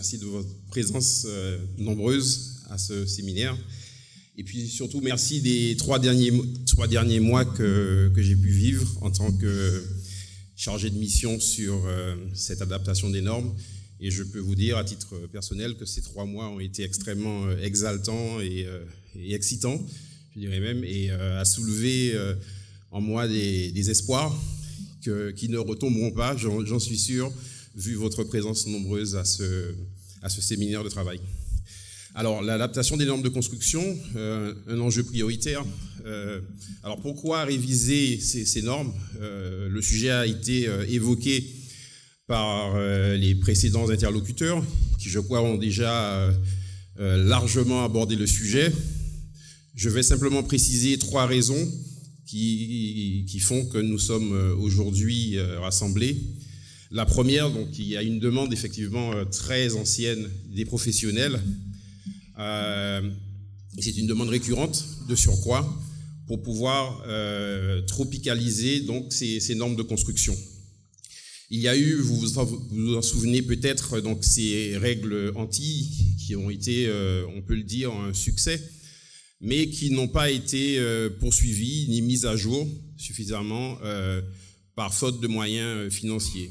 Merci de votre présence nombreuse à ce séminaire. Et puis surtout, merci des trois derniers mois que j'ai pu vivre en tant que chargé de mission sur cette adaptation des normes. Et je peux vous dire à titre personnel que ces 3 mois ont été extrêmement exaltants et excitants, je dirais même, et à soulever en moi des espoirs qui ne retomberont pas, j'en suis sûr, vu votre présence nombreuse à ce séminaire de travail. Alors, l'adaptation des normes de construction, un enjeu prioritaire. Alors, pourquoi réviser ces normes? Le sujet a été évoqué par les précédents interlocuteurs, qui, je crois, ont déjà largement abordé le sujet. Je vais simplement préciser 3 raisons qui font que nous sommes aujourd'hui rassemblés. La première, donc, il y a une demande effectivement très ancienne des professionnels. C'est une demande récurrente de surcroît pour pouvoir tropicaliser donc ces normes de construction. Il y a eu, vous vous en souvenez peut-être, donc ces règles Antilles qui ont été, on peut le dire, un succès, mais qui n'ont pas été poursuivies ni mises à jour suffisamment par faute de moyens financiers.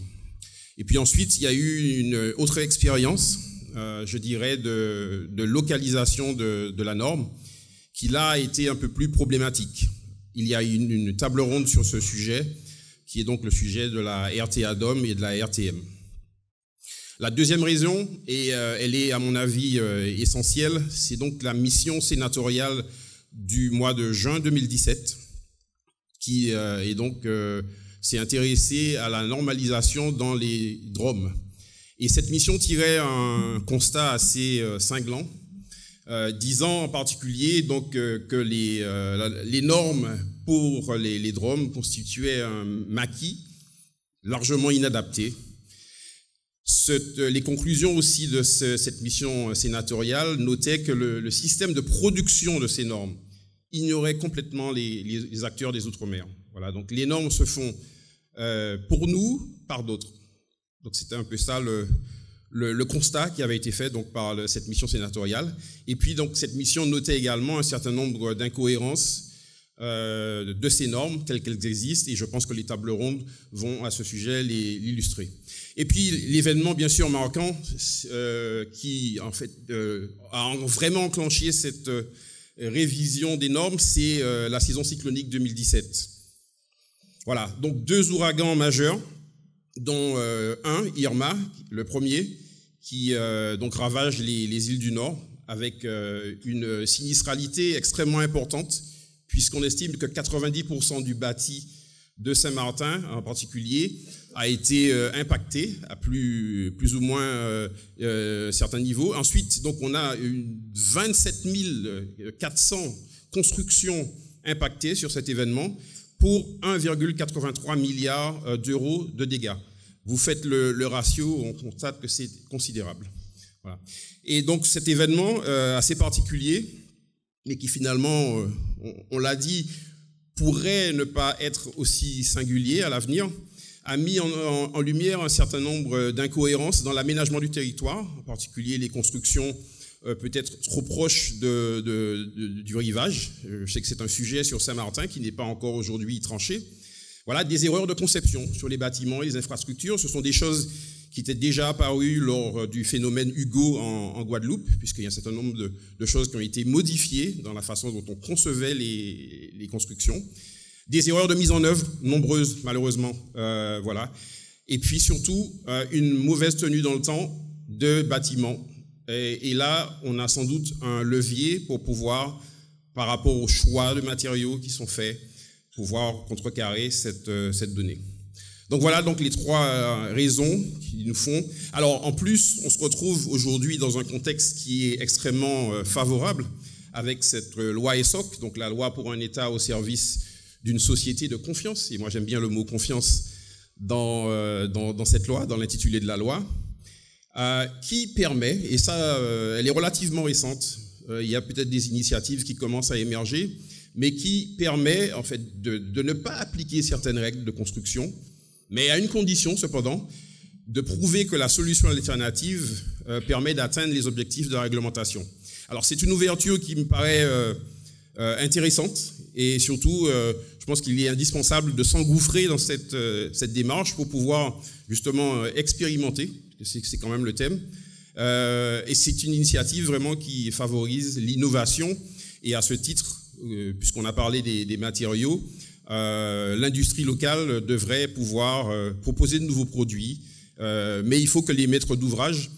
Et puis ensuite, il y a eu une autre expérience, je dirais, de localisation de la norme, qui là a été un peu plus problématique. Il y a une table ronde sur ce sujet, qui est donc le sujet de la RTA-DOM et de la RTM. La deuxième raison, et elle est à mon avis essentielle, c'est donc la mission sénatoriale du mois de juin 2017, qui est donc s'est intéressée à la normalisation dans les DROM. Et cette mission tirait un constat assez cinglant, disant en particulier donc, que les normes pour les DROM constituaient un maquis largement inadapté. Les conclusions aussi de cette mission sénatoriale notaient que le système de production de ces normes ignorait complètement les acteurs des Outre-mer. Voilà, donc les normes se font pour nous, par d'autres. Donc c'était un peu ça le constat qui avait été fait donc, par cette mission sénatoriale. Et puis donc cette mission notait également un certain nombre d'incohérences de ces normes telles qu'elles existent, et je pense que les tables rondes vont à ce sujet l'illustrer. Et puis l'événement bien sûr marquant qui en fait a vraiment enclenché cette révision des normes, c'est la saison cyclonique 2017. Voilà, donc 2 ouragans majeurs, dont un, Irma, le premier, qui donc ravage les îles du Nord avec une sinistralité extrêmement importante, puisqu'on estime que 90% du bâti de Saint-Martin, en particulier, a été impacté à plus ou moins certains niveaux. Ensuite, donc, on a 27 400 constructions impactées sur cet événement pour 1,83 milliard d'euros de dégâts. Vous faites le ratio, on constate que c'est considérable. Voilà. Et donc cet événement assez particulier, mais qui finalement, on l'a dit, pourrait ne pas être aussi singulier à l'avenir, a mis en lumière un certain nombre d'incohérences dans l'aménagement du territoire, en particulier les constructions peut-être trop proches du rivage. Je sais que c'est un sujet sur Saint-Martin qui n'est pas encore aujourd'hui tranché. Voilà, des erreurs de conception sur les bâtiments et les infrastructures. Ce sont des choses qui étaient déjà apparues lors du phénomène Hugo en Guadeloupe, puisqu'il y a un certain nombre de choses qui ont été modifiées dans la façon dont on concevait les constructions. Des erreurs de mise en œuvre, nombreuses malheureusement. Voilà. Et puis surtout, une mauvaise tenue dans le temps de bâtiments. Et là, on a sans doute un levier pour pouvoir, par rapport aux choix de matériaux qui sont faits, pouvoir contrecarrer cette donnée. Donc voilà donc les 3 raisons qui nous font. Alors en plus, on se retrouve aujourd'hui dans un contexte qui est extrêmement favorable avec cette loi ESSOC, donc la loi pour un État au service d'une société de confiance. Et moi j'aime bien le mot confiance dans cette loi, dans l'intitulé de la loi, qui permet, et ça elle est relativement récente, il y a peut-être des initiatives qui commencent à émerger, mais qui permet en fait de ne pas appliquer certaines règles de construction, mais à une condition cependant, de prouver que la solution alternative permet d'atteindre les objectifs de la réglementation. Alors c'est une ouverture qui me paraît intéressante et surtout je pense qu'il est indispensable de s'engouffrer dans cette démarche pour pouvoir justement expérimenter, c'est quand même le thème, et c'est une initiative vraiment qui favorise l'innovation et à ce titre, puisqu'on a parlé des matériaux, l'industrie locale devrait pouvoir proposer de nouveaux produits, mais il faut que les maîtres d'ouvrage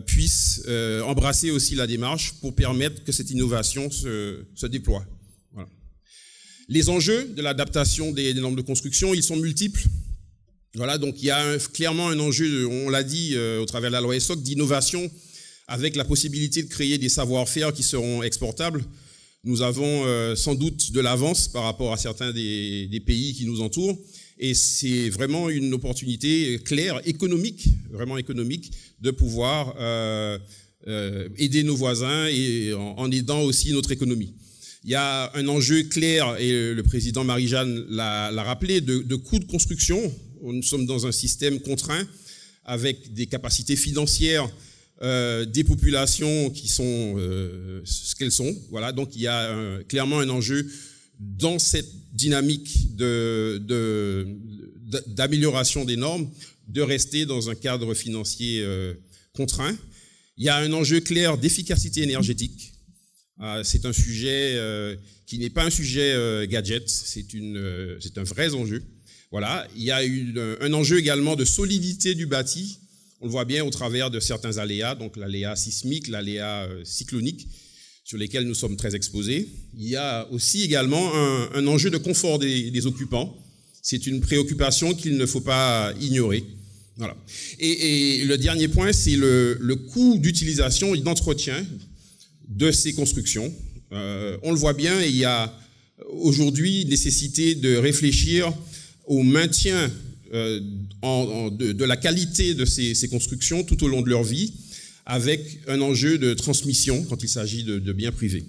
puissent embrasser aussi la démarche pour permettre que cette innovation se déploie. Voilà. Les enjeux de l'adaptation des normes de construction, ils sont multiples. Voilà, donc il y a clairement un enjeu, on l'a dit au travers de la loi ESSOC, d'innovation avec la possibilité de créer des savoir-faire qui seront exportables. Nous avons sans doute de l'avance par rapport à certains des pays qui nous entourent et c'est vraiment une opportunité claire, économique, vraiment économique, de pouvoir aider nos voisins et en aidant aussi notre économie. Il y a un enjeu clair, et le président Marie-Jeanne l'a rappelé, de coûts de construction. Nous sommes dans un système contraint avec des capacités financières des populations qui sont ce qu'elles sont. Voilà, donc il y a clairement un enjeu dans cette dynamique d'amélioration des normes, de rester dans un cadre financier contraint. Il y a un enjeu clair d'efficacité énergétique. C'est un sujet qui n'est pas un sujet gadget, c'est un vrai enjeu. Voilà. Il y a un enjeu également de solidité du bâti. On le voit bien au travers de certains aléas, donc l'aléa sismique, l'aléa cyclonique, sur lesquels nous sommes très exposés. Il y a aussi également un enjeu de confort des occupants. C'est une préoccupation qu'il ne faut pas ignorer. Voilà. Et le dernier point, c'est le coût d'utilisation et d'entretien de ces constructions. On le voit bien, et il y a aujourd'hui nécessité de réfléchir au maintien de la qualité de ces constructions tout au long de leur vie, avec un enjeu de transmission quand il s'agit de biens privés.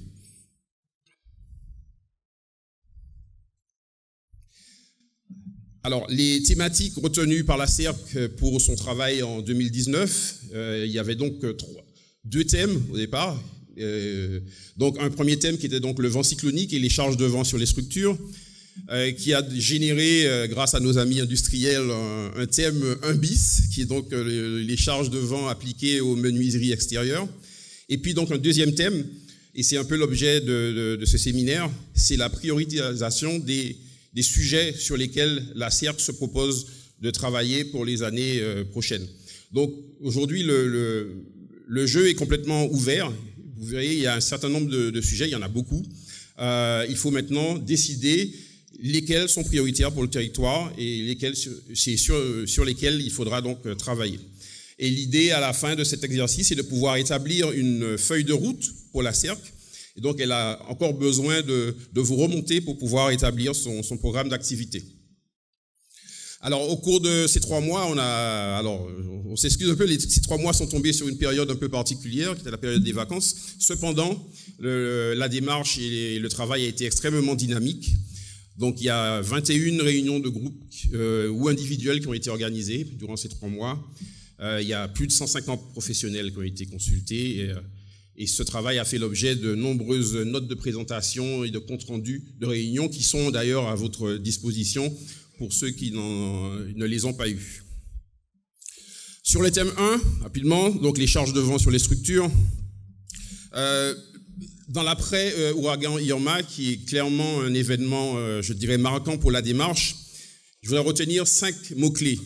Alors, les thématiques retenues par la CERC pour son travail en 2019, il y avait donc deux thèmes au départ. Donc, un premier thème qui était donc le vent cyclonique et les charges de vent sur les structures, qui a généré, grâce à nos amis industriels, un thème 1 bis, qui est donc les charges de vent appliquées aux menuiseries extérieures. Et puis donc un deuxième thème, et c'est un peu l'objet de ce séminaire, c'est la priorisation des sujets sur lesquels la CERC se propose de travailler pour les années prochaines. Donc aujourd'hui, le jeu est complètement ouvert. Vous verrez, il y a un certain nombre de sujets, il y en a beaucoup. Il faut maintenant décider lesquels sont prioritaires pour le territoire et lesquels c'est sur lesquels il faudra donc travailler. Et l'idée à la fin de cet exercice est de pouvoir établir une feuille de route pour la CERC. Et donc elle a encore besoin de vous remonter pour pouvoir établir son programme d'activité. Alors au cours de ces 3 mois, on s'excuse un peu, ces 3 mois sont tombés sur une période un peu particulière, qui était la période des vacances. Cependant, la démarche et le travail a été extrêmement dynamique. Donc il y a 21 réunions de groupe ou individuelles qui ont été organisées durant ces 3 mois. Il y a plus de 150 professionnels qui ont été consultés et ce travail a fait l'objet de nombreuses notes de présentation et de comptes rendus de réunions qui sont d'ailleurs à votre disposition pour ceux qui ne les ont pas eus. Sur le thème 1, rapidement, donc les charges de vent sur les structures. Dans l'après-ouragan Irma, qui est clairement un événement, je dirais, marquant pour la démarche, je voudrais retenir 5 mots-clés.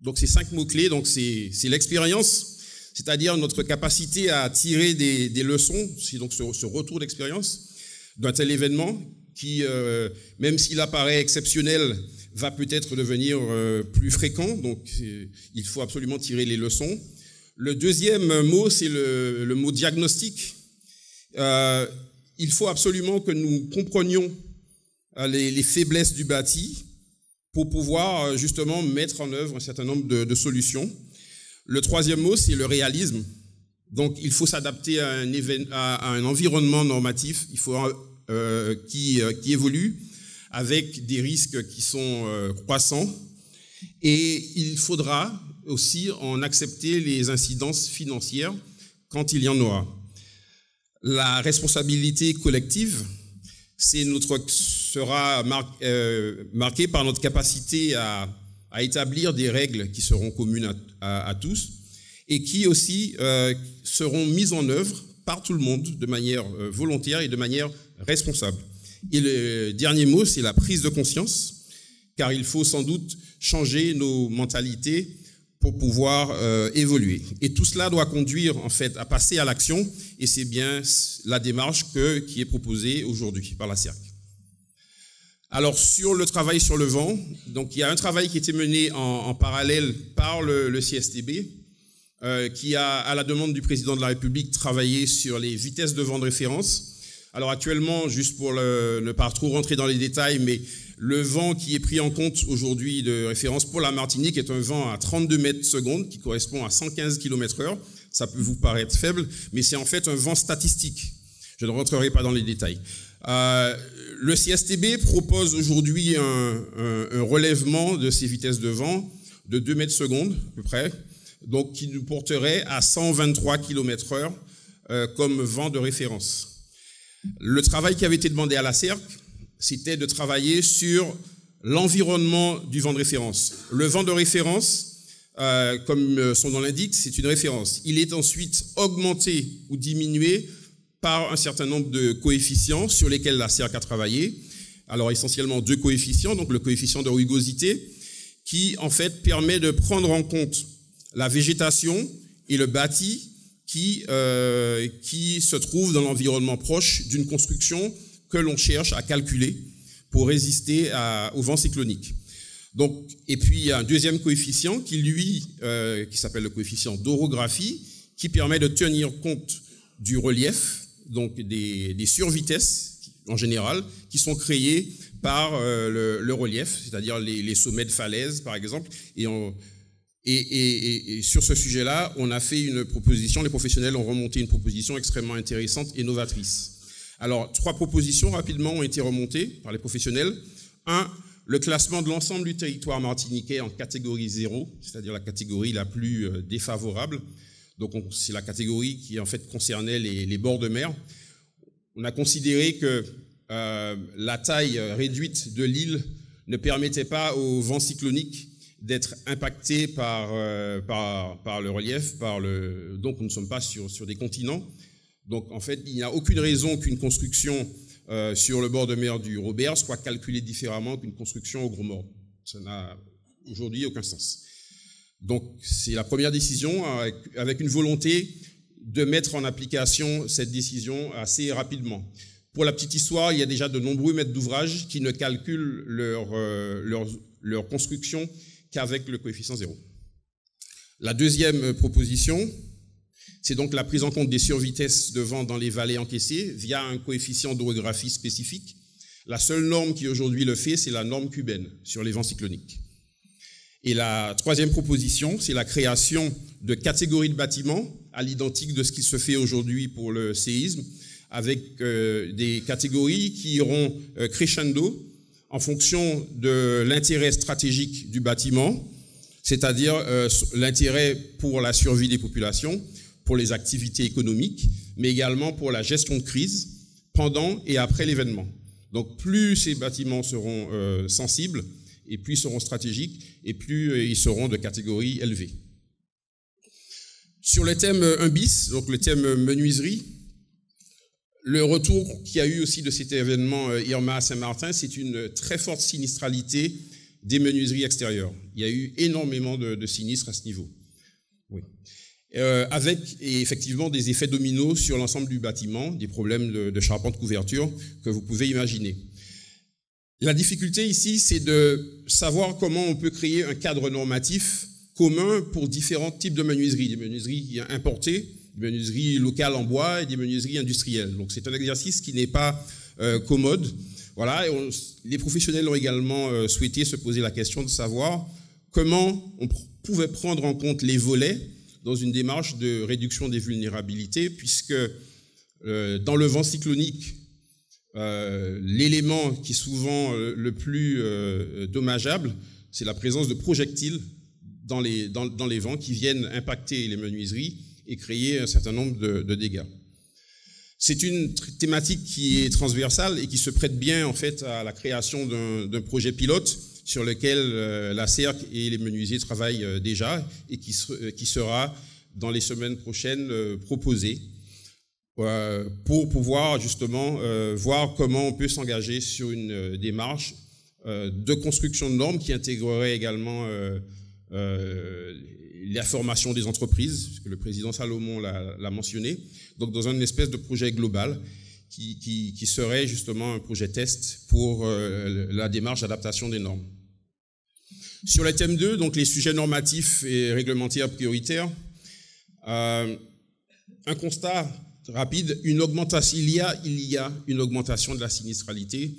Donc ces 5 mots-clés, donc c'est l'expérience, c'est-à-dire notre capacité à tirer des leçons, c'est donc ce retour d'expérience d'un tel événement qui, même s'il apparaît exceptionnel, va peut-être devenir plus fréquent, donc il faut absolument tirer les leçons. Le deuxième mot, c'est le mot diagnostic. Il faut absolument que nous comprenions les faiblesses du bâti pour pouvoir justement mettre en œuvre un certain nombre de solutions. Le troisième mot, c'est le réalisme. Donc, il faut s'adapter à un environnement normatif qui évolue avec des risques qui sont croissants. Et il faudra aussi en accepter les incidences financières quand il y en aura. La responsabilité collective sera marquée par notre capacité à établir des règles qui seront communes à tous et qui aussi seront mises en œuvre par tout le monde de manière volontaire et de manière responsable. Et le dernier mot, c'est la prise de conscience, car il faut sans doute changer nos mentalités pour pouvoir évoluer. Et tout cela doit conduire en fait à passer à l'action, et c'est bien la démarche qui est proposée aujourd'hui par la CERC. Alors sur le travail sur le vent, donc il y a un travail qui a été mené en parallèle par le CSTB, qui a, à la demande du président de la République, travaillé sur les vitesses de vent de référence. Alors actuellement, juste pour ne pas trop rentrer dans les détails, mais le vent qui est pris en compte aujourd'hui de référence pour la Martinique est un vent à 32 mètres secondes qui correspond à 115 km/h. Ça peut vous paraître faible, mais c'est en fait un vent statistique. Je ne rentrerai pas dans les détails. Le CSTB propose aujourd'hui un relèvement de ces vitesses de vent de 2 mètres secondes à peu près, donc qui nous porterait à 123 km/h comme vent de référence. Le travail qui avait été demandé à la CERC, c'était de travailler sur l'environnement du vent de référence. Le vent de référence, comme son nom l'indique, c'est une référence. Il est ensuite augmenté ou diminué par un certain nombre de coefficients sur lesquels la CERC a travaillé. Alors essentiellement 2 coefficients, donc le coefficient de rugosité, qui en fait permet de prendre en compte la végétation et le bâti qui se trouve dans l'environnement proche d'une construction que l'on cherche à calculer pour résister au vent cyclonique. Donc, et puis il y a un deuxième coefficient qui s'appelle le coefficient d'orographie, qui permet de tenir compte du relief, donc des survitesses en général, qui sont créées par le relief, c'est-à-dire les sommets de falaises par exemple. Et sur ce sujet-là, on a fait une proposition, les professionnels ont remonté une proposition extrêmement intéressante et novatrice. Alors, 3 propositions rapidement ont été remontées par les professionnels. 1, le classement de l'ensemble du territoire martiniquais en catégorie 0, c'est-à-dire la catégorie la plus défavorable. Donc, c'est la catégorie qui en fait concernait les bords de mer. On a considéré que la taille réduite de l'île ne permettait pas au vent cyclonique d'être impacté par le relief, donc nous ne sommes pas sur des continents. Donc en fait, il n'y a aucune raison qu'une construction sur le bord de mer du Robert soit calculée différemment qu'une construction au Gros Morne. Ça n'a aujourd'hui aucun sens. Donc c'est la première décision avec une volonté de mettre en application cette décision assez rapidement. Pour la petite histoire, il y a déjà de nombreux maîtres d'ouvrage qui ne calculent leur construction qu'avec le coefficient 0. La deuxième proposition, c'est donc la prise en compte des survitesses de vent dans les vallées encaissées via un coefficient d'orographie spécifique. La seule norme qui aujourd'hui le fait, c'est la norme cubaine sur les vents cycloniques. Et la troisième proposition, c'est la création de catégories de bâtiments à l'identique de ce qui se fait aujourd'hui pour le séisme, avec des catégories qui iront crescendo en fonction de l'intérêt stratégique du bâtiment, c'est-à-dire l'intérêt pour la survie des populations, pour les activités économiques, mais également pour la gestion de crise pendant et après l'événement. Donc plus ces bâtiments seront sensibles, et plus ils seront stratégiques, et plus ils seront de catégorie élevée. Sur le thème 1 bis, donc le thème menuiserie, le retour qu'il y a eu aussi de cet événement Irma à Saint-Martin, c'est une très forte sinistralité des menuiseries extérieures. Il y a eu énormément de sinistres à ce niveau. Oui. Avec effectivement des effets dominos sur l'ensemble du bâtiment, des problèmes de charpente couverture que vous pouvez imaginer. La difficulté ici, c'est de savoir comment on peut créer un cadre normatif commun pour différents types de menuiseries, des menuiseries importées, des menuiseries locales en bois et des menuiseries industrielles. Donc c'est un exercice qui n'est pas commode. Voilà, et les professionnels ont également souhaité se poser la question de savoir comment on pouvait prendre en compte les volets dans une démarche de réduction des vulnérabilités, puisque dans le vent cyclonique, l'élément qui est souvent le plus dommageable, c'est la présence de projectiles dans les vents qui viennent impacter les menuiseries et créer un certain nombre de dégâts. C'est une thématique qui est transversale et qui se prête bien en fait à la création d'un projet pilote sur lequel la CERC et les menuisiers travaillent déjà et qui sera dans les semaines prochaines proposé pour pouvoir justement voir comment on peut s'engager sur une démarche de construction de normes qui intégrerait également la formation des entreprises, puisque le président Salomon l'a mentionné, donc dans une espèce de projet global qui serait justement un projet test pour la démarche d'adaptation des normes. Sur le thème 2, donc les sujets normatifs et réglementaires prioritaires, un constat rapide, il y a une augmentation de la sinistralité.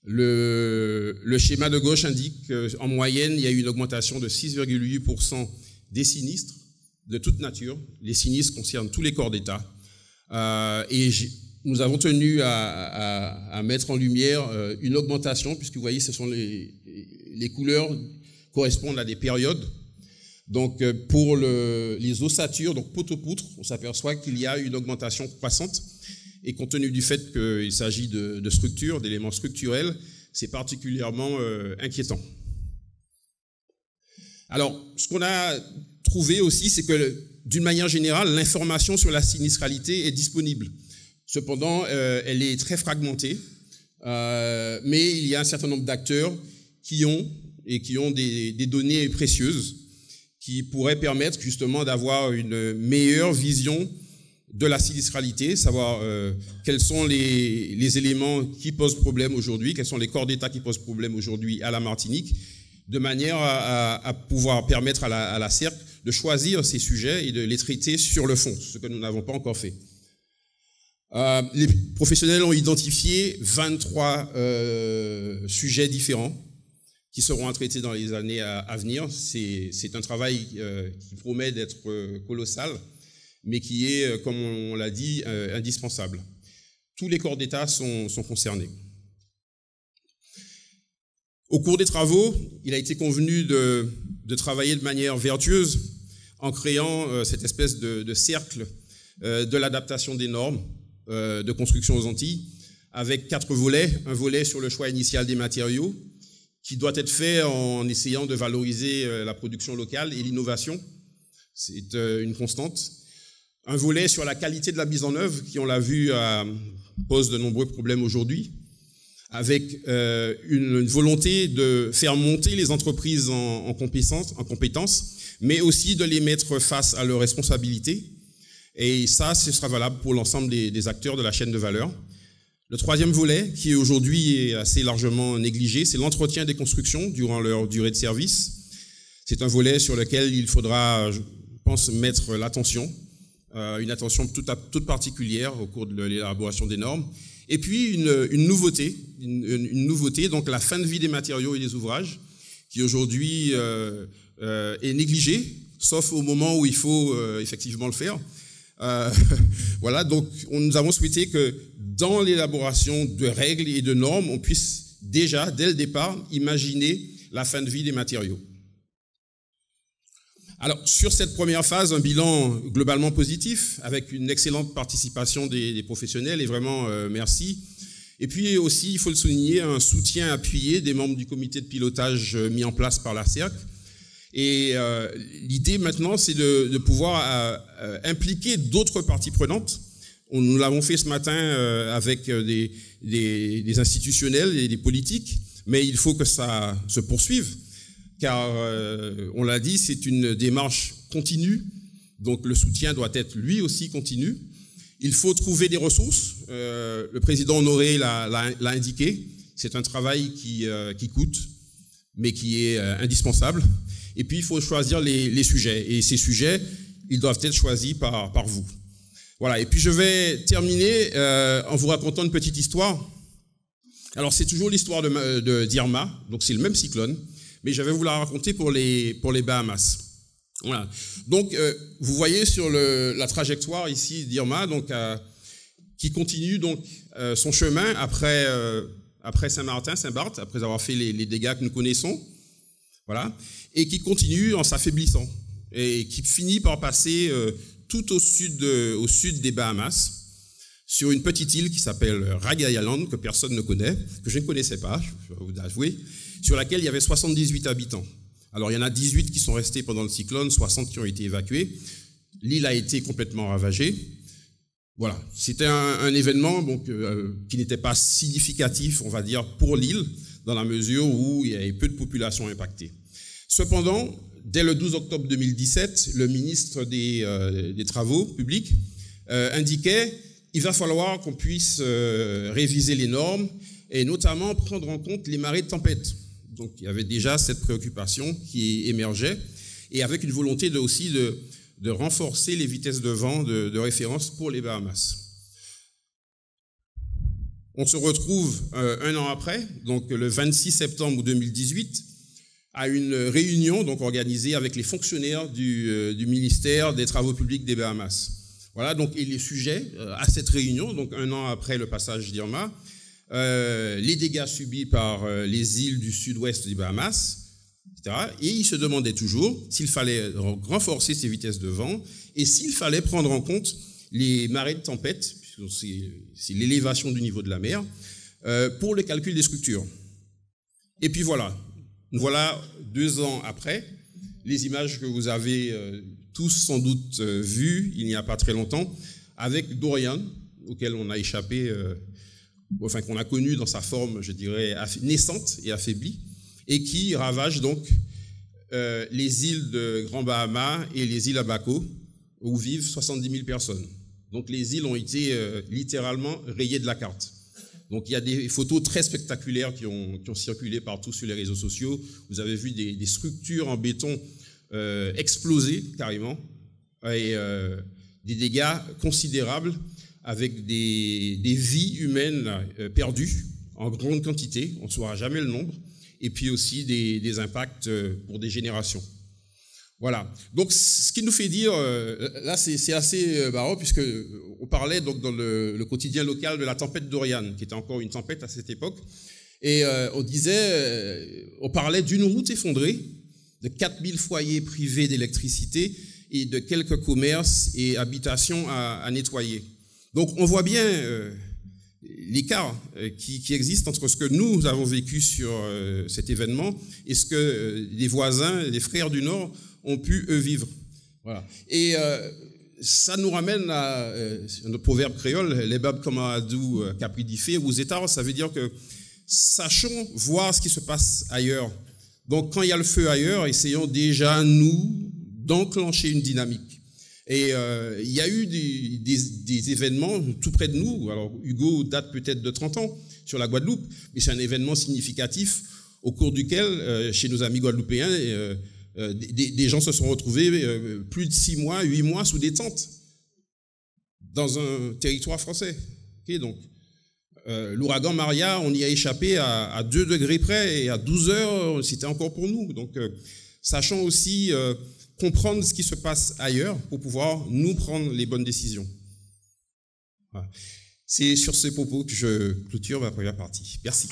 Le schéma de gauche indique qu'en moyenne, il y a eu une augmentation de 6,8% des sinistres de toute nature. Les sinistres concernent tous les corps d'État. Et nous avons tenu à mettre en lumière une augmentation, puisque vous voyez, ce sont les couleurs correspondent à des périodes. Donc, pour les ossatures, donc poteaux-poutres, on s'aperçoit qu'il y a une augmentation croissante. Et compte tenu du fait qu'il s'agit de structures, d'éléments structurels, c'est particulièrement inquiétant. Alors, ce qu'on a trouvé aussi, c'est que d'une manière générale, l'information sur la sinistralité est disponible. Cependant, elle est très fragmentée, mais il y a un certain nombre d'acteurs qui ont des données précieuses qui pourraient permettre justement d'avoir une meilleure vision de la sinistralité, savoir quels sont les éléments qui posent problème aujourd'hui, quels sont les corps d'État qui posent problème aujourd'hui à la Martinique, de manière à pouvoir permettre à la CERC de choisir ces sujets et de les traiter sur le fond, ce que nous n'avons pas encore fait. Les professionnels ont identifié 23 sujets différents qui seront à traiter dans les années à venir. C'est un travail qui promet d'être colossal, mais qui est, comme on l'a dit, indispensable. Tous les corps d'État sont concernés. Au cours des travaux, il a été convenu de travailler de manière vertueuse en créant cette espèce de cercle de l'adaptation des normes de construction aux Antilles, avec 4 volets. Un volet sur le choix initial des matériaux, qui doit être fait en essayant de valoriser la production locale et l'innovation. C'est une constante. Un volet sur la qualité de la mise en œuvre, qui, on l'a vu, pose de nombreux problèmes aujourd'hui, avec une volonté de faire monter les entreprises en compétences, mais aussi de les mettre face à leurs responsabilités. Et ça, ce sera valable pour l'ensemble des acteurs de la chaîne de valeur. Le troisième volet, qui aujourd'hui est assez largement négligé, c'est l'entretien des constructions durant leur durée de service. C'est un volet sur lequel il faudra, je pense, mettre l'attention, une attention toute particulière au cours de l'élaboration des normes. Et puis une nouveauté, donc la fin de vie des matériaux et des ouvrages, qui aujourd'hui est négligée, sauf au moment où il faut effectivement le faire. Voilà, donc nous avons souhaité que dans l'élaboration de règles et de normes, on puisse déjà, dès le départ, imaginer la fin de vie des matériaux. Alors, sur cette première phase, un bilan globalement positif, avec une excellente participation des professionnels, et vraiment merci. Et puis aussi, il faut le souligner, un soutien appuyé des membres du comité de pilotage mis en place par la CERC. Et l'idée maintenant, c'est de pouvoir impliquer d'autres parties prenantes. Nous l'avons fait ce matin avec des institutionnels et des politiques, mais il faut que ça se poursuive, car on l'a dit, c'est une démarche continue, donc le soutien doit être lui aussi continu. Il faut trouver des ressources, le président Honoré l'a indiqué, c'est un travail qui coûte, mais qui est indispensable. Et puis, il faut choisir les sujets. Et ces sujets, ils doivent être choisis par vous. Voilà. Et puis, je vais terminer en vous racontant une petite histoire. Alors, c'est toujours l'histoire d'Irma. Donc, c'est le même cyclone. Mais je vais vous la raconter pour les Bahamas. Voilà. Donc, vous voyez sur la trajectoire ici d'Irma, donc, qui continue donc son chemin après Saint-Martin, Saint-Barth, après avoir fait les dégâts que nous connaissons. voilà, et qui continue en s'affaiblissant, et qui finit par passer tout au sud des Bahamas, sur une petite île qui s'appelle Raga Island, que personne ne connaît, que je ne connaissais pas, je dois vous avouer, sur laquelle il y avait 78 habitants. Alors il y en a 18 qui sont restés pendant le cyclone, 60 qui ont été évacués. L'île a été complètement ravagée. Voilà, c'était un événement donc, qui n'était pas significatif, on va dire, pour l'île, dans la mesure où il y avait peu de population impactée. Cependant, dès le 12 octobre 2017, le ministre des Travaux publics indiquait qu'il va falloir qu'on puisse réviser les normes et notamment prendre en compte les marées de tempête. Donc il y avait déjà cette préoccupation qui émergeait et avec une volonté aussi de renforcer les vitesses de vent de référence pour les Bahamas. On se retrouve un an après, donc le 26 septembre 2018, à une réunion donc organisée avec les fonctionnaires du ministère des Travaux publics des Bahamas. Voilà, donc et les sujets à cette réunion, donc un an après le passage d'Irma, les dégâts subis par les îles du sud-ouest des Bahamas, etc. Et ils se demandaient toujours s'il fallait renforcer ces vitesses de vent et s'il fallait prendre en compte les marées de tempête, c'est l'élévation du niveau de la mer, pour le calcul des structures. Et puis voilà 2 ans après, les images que vous avez tous sans doute vues il n'y a pas très longtemps, avec Dorian, auquel on a échappé, enfin qu'on a connu dans sa forme, je dirais, naissante et affaiblie, et qui ravage donc les îles de Grand Bahama et les îles Abaco, où vivent 70 000 personnes. Donc les îles ont été littéralement rayées de la carte. Donc il y a des photos très spectaculaires qui ont circulé partout sur les réseaux sociaux. Vous avez vu des structures en béton exploser carrément, et des dégâts considérables avec des vies humaines perdues en grande quantité, on ne saura jamais le nombre, et puis aussi des impacts pour des générations. Voilà. Donc, ce qui nous fait dire, là, c'est assez marrant, puisqu'on parlait donc dans le quotidien local de la tempête Dorian, qui était encore une tempête à cette époque, et on parlait d'une route effondrée, de 4000 foyers privés d'électricité et de quelques commerces et habitations à nettoyer. Donc, on voit bien l'écart qui existe entre ce que nous avons vécu sur cet événement et ce que les voisins, les frères du Nord ont pu, eux, vivre. Voilà. Et ça nous ramène à notre proverbe créole, « Lebab kamadou kapridife » ou « Zétar », ça veut dire que sachons voir ce qui se passe ailleurs. Donc, quand il y a le feu ailleurs, essayons déjà, nous, d'enclencher une dynamique. Et il y a eu des événements tout près de nous. Alors, Hugo date peut-être de 30 ans sur la Guadeloupe, mais c'est un événement significatif au cours duquel, chez nos amis guadeloupéens, des gens se sont retrouvés plus de 6 mois, 8 mois sous des tentes dans un territoire français. Okay, donc, l'ouragan Maria, on y a échappé à 2 degrés près et à 12 heures, c'était encore pour nous. Donc, sachons aussi comprendre ce qui se passe ailleurs pour pouvoir nous prendre les bonnes décisions. Voilà. C'est sur ces propos que je clôture ma première partie. Merci.